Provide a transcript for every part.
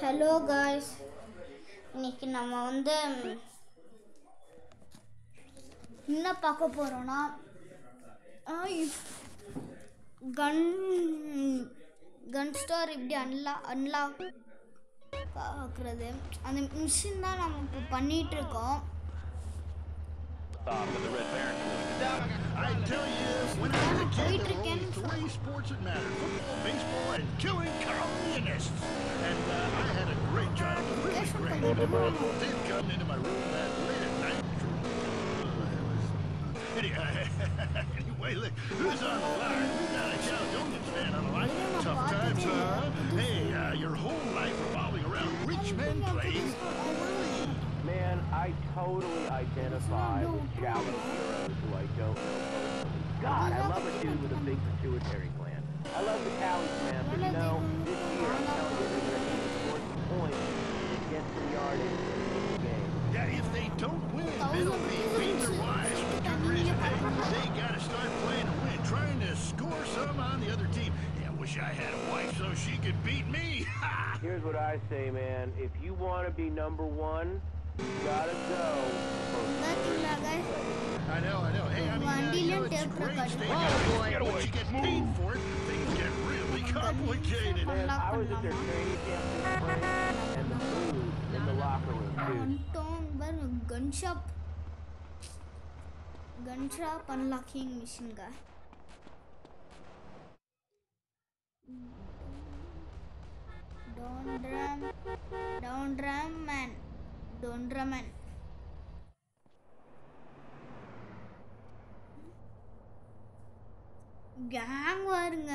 Hello guys, இன்னைக்கு நம்ம என்ன பார்க்க போகிறோன்னா கன் கன் ஸ்டோர் இப்படி அன்லாக் ஆக்குறது, அந்த மிஷின் தான் நம்ம இப்போ பண்ணிகிட்ருக்கோம். I tell you, when I was a kid, there were only 3 sports that mattered: football, baseball, and killing communists. And I had a great childhood, really great. They'd come into my room late at night. Anyway, look, who's on the line? We got a Caledonians fan on the line. Tough times, Hey, your whole life revolving around rich men playing. Man, I totally identify with shallow heroes who I don't know personally. God, I love a dude with a big pituitary gland. I love the Cowboys, man, but you know, this year I'm telling you, they're going to need to score some points to get some yardage in the game. Yeah, if they don't win, they'll be beating their wives for good reason. They got to start playing to win, trying to score some on the other team. Yeah, I wish I had a wife so she could beat me. Here's what I say, man. If you want to be number one, you gotta go. I know. Hey, I mean, it's great staying once you get paid for it, things get really complicated. Man, I was at their training camp this spring, and the food in the locker room, dude. Gun shop unlocking machine guy. Don't drum man. Gang வாருங்க.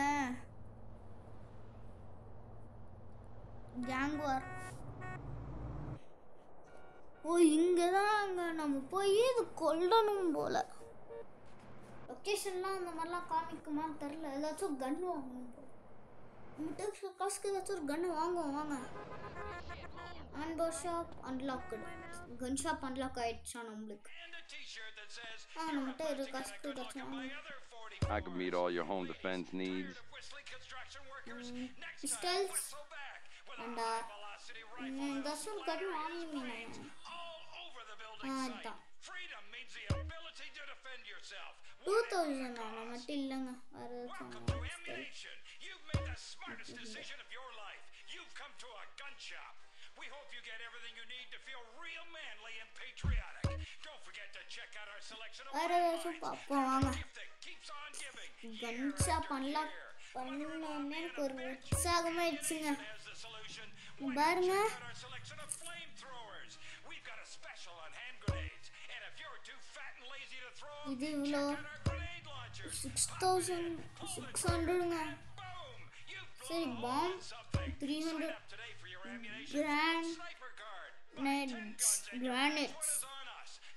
Gang war. ஓ, இங்கதாங்க நம்ம போய் இது கொல்லணும் போல. லொகேஷன்லாம் அந்த மாதிரிலாம் காமிக்குமான்னு தெரியல. ஏதாச்சும் கன் வாங்கணும் போல. நம்மகிட்ட காசுக்கு ஏதாச்சும் ஒரு கன் வாங்குவோம் வாங்க. Shop unlocked. Gun shop unlock ஆயிடுச்சா நம்மளுக்கு. நம்மகிட்ட இரு காசுக்கு ஏதாச்சும் வாங்க. I can meet all your home defense needs. Pistols and that's all gun வாங்குவீங்க. அதான் 2000 நம்மகிட்ட இல்லைங்க. வேறு We hope you get everything you need to feel real manly and patriotic. Don't forget to check out our selection of keeps on giving. Gun shop unlock பண்ணனும்னு ஒரு உற்சாகமாயிடுச்சுங்க. பாருங்க. We've got a special on hand grenades. And if you're too fat and lazy to throw, இது இவ்ளோ 6600ங்க. சரி, bomb 300 grenades.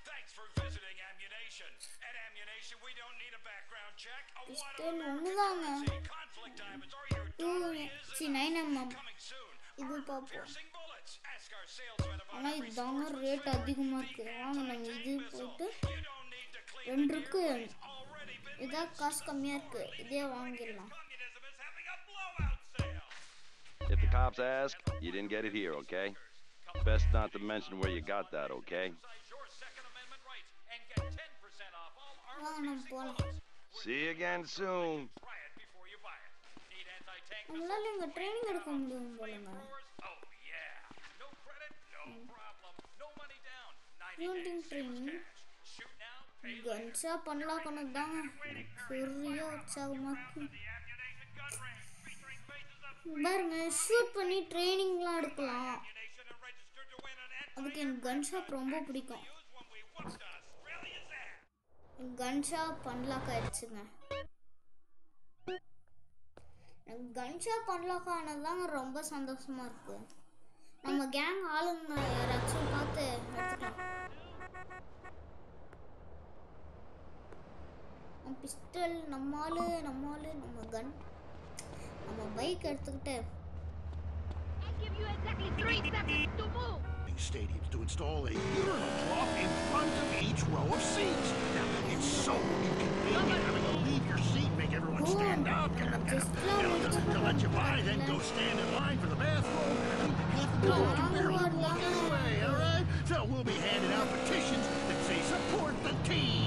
Thanks for visiting Ammunition. At Ammunition, we don't need a background check. Pistol ஒண்ணுதாங்க. 9mm. இது பாப்போம். ஆனா இதுதாங்க rate அதிகமா இருக்கு. வாங்க நம்ம இது போட்டு 2 இருக்கு. இதான் காசு கம்மியா இருக்கு. இதே வாங்கிடலாம். If the cops ask, you didn't get it here, okay? Best not to mention where you got that, okay? See you again soon. நம்மளால இங்க ட்ரைனிங் எடுக்க முடியும் போலங்க. ட்ரைனிங் கன் ஷாப் அன்லாக் பண்ணதாங்க பெரிய உற்சாகமா இருக்கு. பாருங்க, ஷூட் பண்ணி ட்ரைனிங்லாம் எடுக்கலாம். அதுக்கு எனக்கு கன் ஷாப் ரொம்ப பிடிக்கும். கன் ஷாப் அன்லாக் ஆயிடுச்சுங்க. எனக்கு கன் ஷாப் அன்லாக் ஆனதுதாங்க ரொம்ப சந்தோஷமா இருக்கு. நம்ம கேங் ஆளுங்க யாராச்சும் பார்த்து எடுத்துக்கலாம். பிஸ்டல் நம்ம கன் நம்ம பைக் எடுத்துக்கிட்டு Stadiums to install a urinal trough in front of each row of seats. Now, it's so inconvenient having to leave your seat, make everyone stand up. to let you buy, then go stand in line for the bathroom. Half the doors can barely walk anyway, all right? So we'll be handing out petitions that say support the team.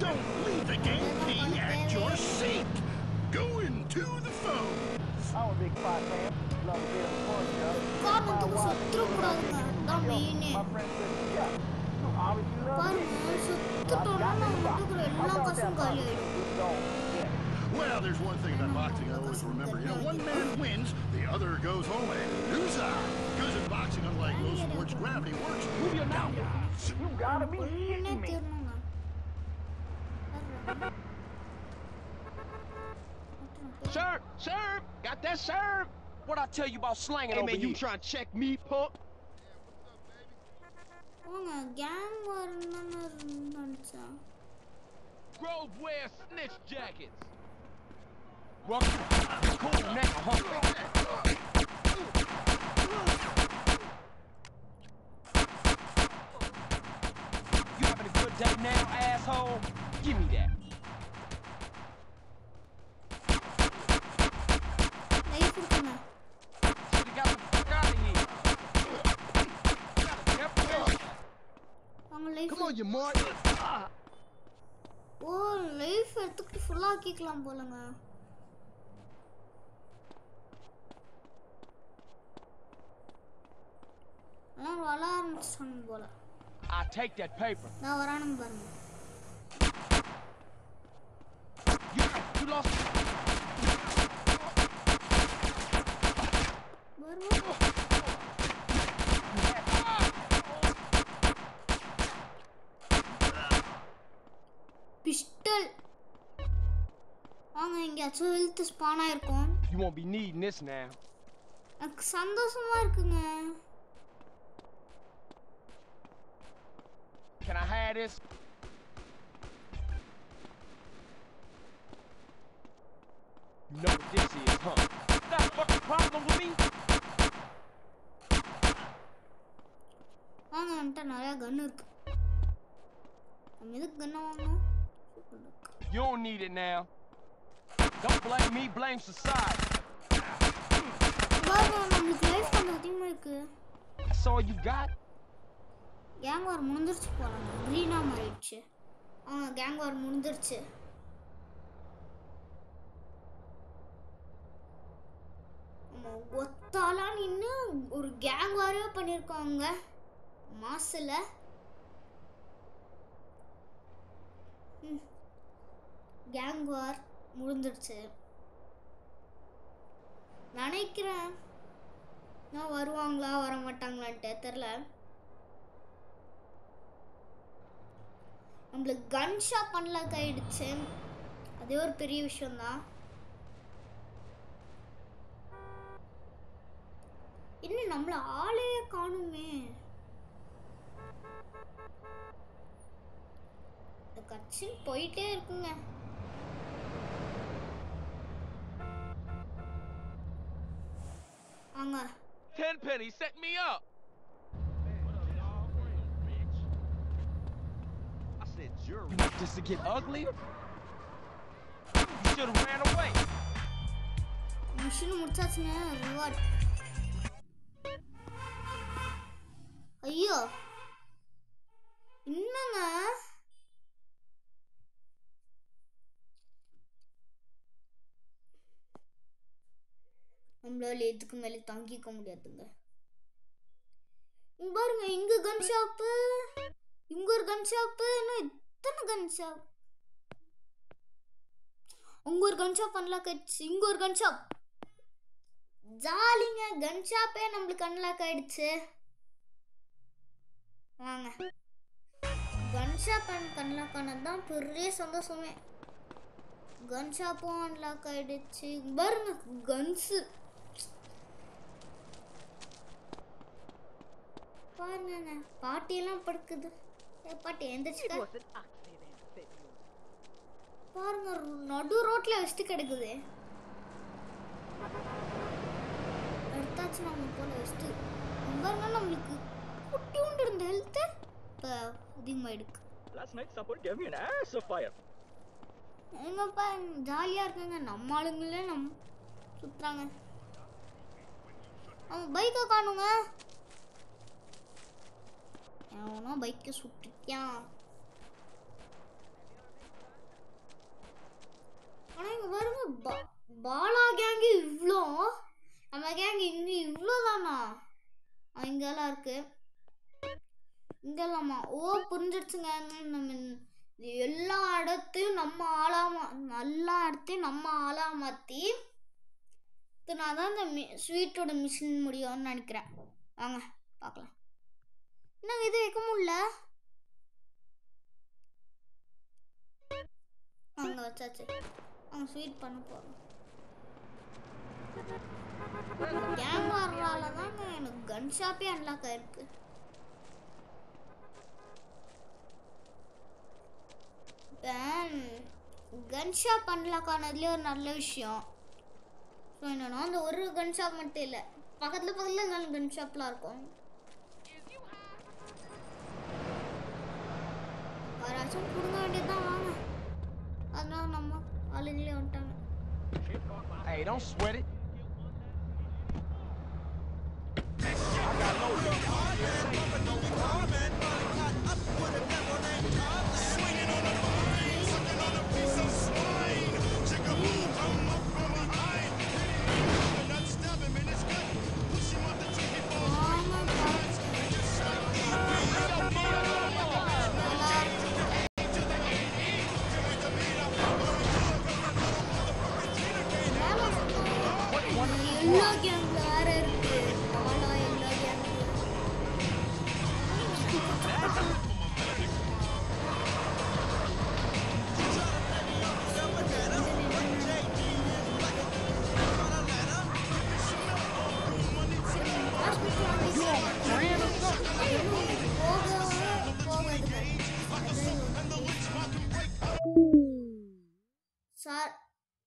Don't leave the game pee at your seat. Going to the phone. I'm a big fight fan. Love a bit of fun, Joe. காரணத்துக்கு சுற்றக்கூடாதுங்க அதான் மெயினே My friend said, yeah, you obviously love பாருங்க சுத்துட்டோம்னா நம்ம இருக்கிற எல்லா காசும் காலி ஆயிடும் Well, there's one thing about boxing I always remember. You know, one man wins, the other goes home and loser. Because in boxing, unlike most sports, gravity works. Move your downwards. You gotta be ஒன்னே kidding me. தீரணுங்க Serve! Serve! Got that serve! What I tell you about slanging over here? You trying to check me, punk? போங்க gang வரணும்னு நினைச்சேன் Grove wear snitch jackets. Welcome. Cool now, huh? You having a good day now, asshole? Give me that. Life இருக்குங்க Should've got the fuck out of here. அவங்க life Come on, you mark. ஓ life எடுத்துக்கிட்டு ஃபுல்லாக ஆக்கிக்கலாம் போலங்க ஆனால் வளர ஆரம்பிச்சிட்டாங்க போல I take that paper. நான் வரானுங்க பாருங்க You lost. வருவோம் பிஸ்டல் வாங்க எங்கேயாச்சும் ஹெல்த் ஸ்பான் ஆயிருக்கும் You won't be needing this now. எனக்கு சந்தோஷமா இருக்குங்க Can I have this? You know what this is, huh? Got a fucking problem with me? வாங்க என்கிட்ட நிறையா கன் இருக்கு நம்ம எதுக்கு கன்னை வாங்கணும் You don't need it now. Don't blame me, blame society. பாருங்க நம்மளுக்கு லைஃப் கொஞ்சம் அதிகமாக இருக்கு That's all you got? Gang வார் முடிஞ்சிருச்சு போலாங்க க்ரீனாக மாறிடுச்சு கேங் வார் முடிஞ்சிருச்சு ஒத்தாலா நின்று ஒரு கேங் வாரே பண்ணியிருக்காங்க மாசில் கேங் வார் முடிஞ்சிருச்சு நினைக்கிறேன் நான் வருவாங்களா வர மாட்டாங்களான்ட்டு தெரில நம்மளுக்கு கன் ஷாப் அன்லாக் ஆயிடுச்சு அதே ஒரு பெரிய விஷயம்தான் இன்னும் நம்மள ஆளே காணுமே இந்த கட்சின் போயிட்டே இருக்குங்க வாங்க 10 pennies, set me up. I said jury. You want this to get uglier? You should have ran away. Mission முடிச்சாச்சுங்க ரிவார்ட் ஐயோ என்னங்க நம்மளால எதுக்கு மேலே தாங்கிக்க முடியாதுங்க பாருங்க இங்க கன் ஷாப்பு இங்க ஒரு கன் ஷாப்பு இன்னும் இத்தனை கன் ஷாப் உங்க ஒரு கன் ஷாப் அன்லாக் ஆயிடுச்சு இங்க ஒரு கன் ஷாப் ஜாலிங்க கன் ஷாப்பே நம்மளுக்கு அன்லாக் ஆயிடுச்சு வாங்க கன் ஷாப் அன்லாக் ஆனது தான் பெரிய சந்தோஷமே கன் ஷாப்பும் அன்லாக் ஆயிடுச்சு பாருங்க கன்ஸு பாருங்க பாட்டியெல்லாம் படுக்குது பாட்டி எந்திரிச்சுக்கா பாருங்க நடு ரோட்ல வச்சுட்டு கிடக்குது எடுத்தாச்சு நம்ம போல வச்சுட்டு பாருங்க நம்மளுக்கு குட்டி உண்டு இருந்த ஹெல்த்து இப்போ அதிகமாயிடுக்கு Last night someone gave me an ass of fire. எங்கப்பா ஜாலியாக இருக்குங்க நம்ம ஆளுங்களே சுத்துறாங்க. அவன் பைக்கை காணுங்க. அவனோ பைக்கை சுட்டிட்டான். ஆனால் இங்கே பாருங்க, பாலா கேங்கு இவ்வளோ, நம்ம கேங்கு இங்கே இவ்வளோதானா? இங்கெல்லாம் இருக்கு. இங்கெல்லாமா? ஓ புரிஞ்சிடுச்சுங்க. நம்ம எல்லா இடத்தையும் நம்ம ஆளா மாற்றி நான் தான் இந்த ஸ்வீட்டோட மிஷின் முடியும்னு நினைக்கிறேன். வாங்க பார்க்கலாம். என்னங்க இது வைக்க முடியல? அங்கே வச்சாச்சு. அவங்க ஸ்வீட் பண்ண போகிறோம். கேமரால தாங்க எனக்கு கன் ஷாப்பே அன்லாக் ஆயிருக்கு. கன் ஷாப் அன்லாக் ஆனதுலேயே ஒரு நல்ல விஷயம். ஸோ என்னன்னா அந்த ஒரு கன் ஷாப் மட்டும் இல்லை, பக்கத்தில் இருந்தாலும் கன் ஷாப்லாம் இருக்கும். யாராச்சும் கொடுங்க வேண்டியதுதான். வாங்க, அதனால நம்ம ஆளுங்களே வந்துட்டாங்க. Hey, don't sweat it. எல்லா கேங்ல வேற இருக்கு. எல்லா கேங்ல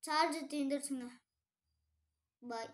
சார்ஜ் தீர்ந்துடுச்சுங்க. பாய்.